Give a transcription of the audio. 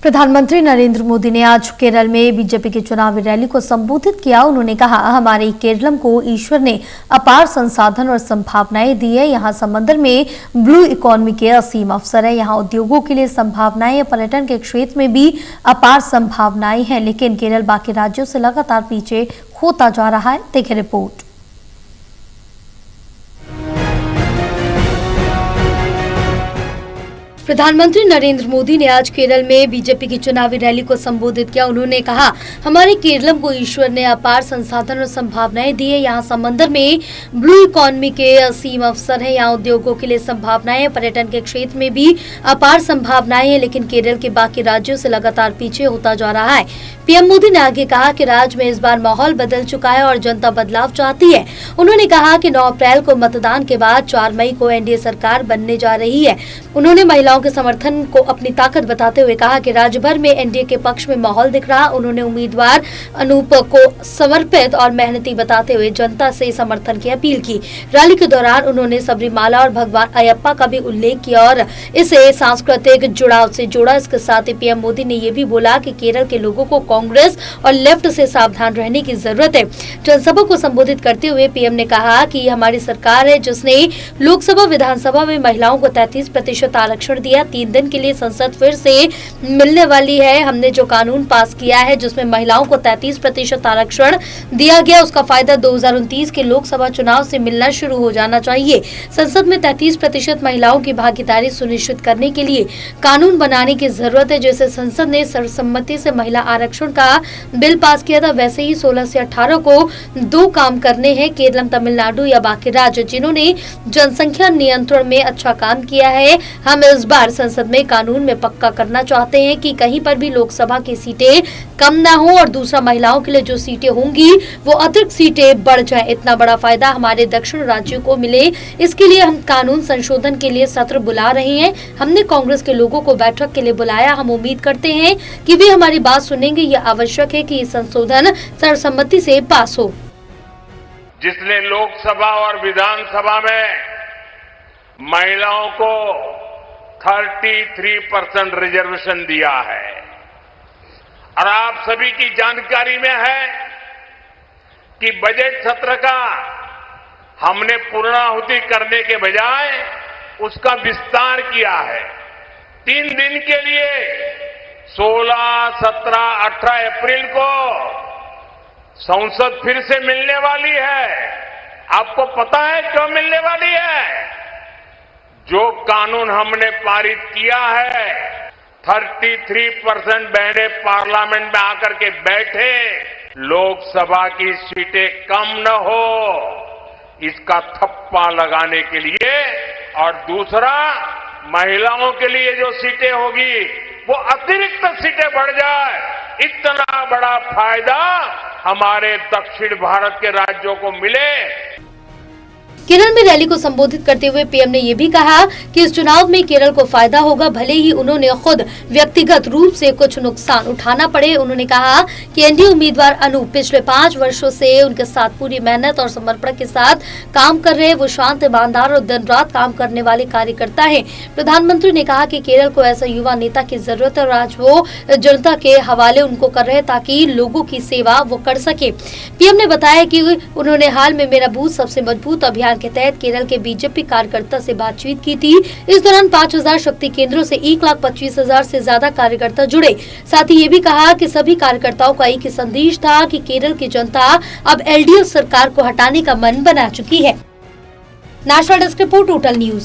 प्रधानमंत्री नरेंद्र मोदी ने आज केरल में बीजेपी की चुनावी रैली को संबोधित किया। उन्होंने कहा, हमारे केरलम को ईश्वर ने अपार संसाधन और संभावनाएं दी है। यहाँ समंदर में ब्लू इकोनॉमी के असीम अवसर है। यहाँ उद्योगों के लिए संभावनाएं है। पर्यटन के क्षेत्र में भी अपार संभावनाएं हैं, लेकिन केरल बाकी राज्यों से लगातार पीछे होता जा रहा है। देखिए रिपोर्ट। प्रधानमंत्री नरेंद्र मोदी ने आज केरल में बीजेपी की चुनावी रैली को संबोधित किया। उन्होंने कहा, हमारे केरलम को ईश्वर ने अपार संसाधन और संभावनाएं दी है। यहाँ समंदर में ब्लू इकोनॉमी के असीम अवसर हैं। यहाँ उद्योगों के लिए संभावनाएं हैं। पर्यटन के क्षेत्र में भी अपार संभावनाएं हैं, लेकिन केरल के बाकी राज्यों से लगातार पीछे होता जा रहा है। पीएम मोदी ने आगे कहा कि राज्य में इस बार माहौल बदल चुका है और जनता बदलाव चाहती है। उन्होंने कहा कि 9 अप्रैल को मतदान के बाद 4 मई को एनडीए सरकार बनने जा रही है। उन्होंने महिलाओं के समर्थन को अपनी ताकत बताते हुए कहा कि राज्य भर में एनडीए के पक्ष में माहौल दिख रहा। उन्होंने उम्मीदवार अनूप को समर्पित और मेहनती बताते हुए जनता से समर्थन की अपील की। रैली के दौरान उन्होंने सबरीमाला और भगवान अयप्पा का भी उल्लेख किया और इसे सांस्कृतिक जुड़ाव से जोड़ा। इसके साथ ही पीएम मोदी ने ये भी बोला कि केरल के लोगों को कांग्रेस और लेफ्ट से सावधान रहने की जरूरत है। जनसभा को संबोधित करते हुए पीएम ने कहा कि हमारी सरकार है जिसने लोकसभा विधानसभा में महिलाओं को 33% आरक्षण दिया। 3 दिन के लिए संसद फिर से मिलने वाली है। हमने जो कानून पास किया है जिसमें महिलाओं को 33% आरक्षण दिया गया, उसका फायदा 2029 के लोकसभा चुनाव से मिलना शुरू हो जाना चाहिए। संसद में 33% महिलाओं की भागीदारी सुनिश्चित करने के लिए कानून बनाने की जरूरत है। जैसे संसद ने सर्वसम्मति से महिला आरक्षण का बिल पास किया था, वैसे ही 16 से 18 को 2 काम करने हैं। केरल, तमिलनाडु या बाकी राज्य जिन्होंने जनसंख्या नियंत्रण में अच्छा काम किया है, हम इस बार संसद में कानून में पक्का करना चाहते हैं कि कहीं पर भी लोकसभा की सीटें कम ना हो और दूसरा महिलाओं के लिए जो सीटें होंगी वो अतिरिक्त सीटें बढ़ जाए। इतना बड़ा फायदा हमारे दक्षिण राज्यों को मिले, इसके लिए हम कानून संशोधन के लिए सत्र बुला रहे हैं। हमने कांग्रेस के लोगों को बैठक के लिए बुलाया। हम उम्मीद करते हैं कि वे हमारी बात सुनेंगे। यह आवश्यक है कि संशोधन सर्वसम्मति से पास हो। जिसने लोकसभा और विधानसभा में महिलाओं को 33% रिजर्वेशन दिया है और आप सभी की जानकारी में है कि बजट सत्र का हमने पूर्णाहुति करने के बजाय उसका विस्तार किया है। 3 दिन के लिए 16, 17, 18 अप्रैल को संसद फिर से मिलने वाली है। आपको पता है क्यों मिलने वाली है? जो कानून हमने पारित किया है, 33% बहनें पार्लियामेंट में आकर के बैठे, लोकसभा की सीटें कम न हो, इसका थप्पा लगाने के लिए। और दूसरा, महिलाओं के लिए जो सीटें होगी वो अतिरिक्त सीटें बढ़ जाए। इतना बड़ा फायदा हमारे दक्षिण भारत के राज्यों को मिले। केरल में रैली को संबोधित करते हुए पीएम ने यह भी कहा कि इस चुनाव में केरल को फायदा होगा, भले ही उन्होंने खुद व्यक्तिगत रूप से कुछ नुकसान उठाना पड़े। उन्होंने कहा कि एनडीए उम्मीदवार अनूप पिछले 5 वर्षों से उनके साथ पूरी मेहनत और समर्पण के साथ काम कर रहे हैं। वो शांत, ईमानदार और दिन रात काम करने वाले कार्यकर्ता हैं। प्रधानमंत्री ने कहा कि केरल को ऐसा युवा नेता की जरूरत है और आज वो जनता के हवाले उनको कर रहे हैं ताकि लोगों की सेवा वो कर सके। पीएम ने बताया कि उन्होंने हाल में मेरा बूथ सबसे मजबूत अभियान के तहत केरल के बीजेपी कार्यकर्ता से बातचीत की थी। इस दौरान 5000 शक्ति केंद्रों से 1,25,000 से ज्यादा कार्यकर्ता जुड़े। साथ ही ये भी कहा कि सभी कार्यकर्ताओं का एक ही संदेश था कि केरल की जनता अब एलडीएफ सरकार को हटाने का मन बना चुकी है। National desk report, total news.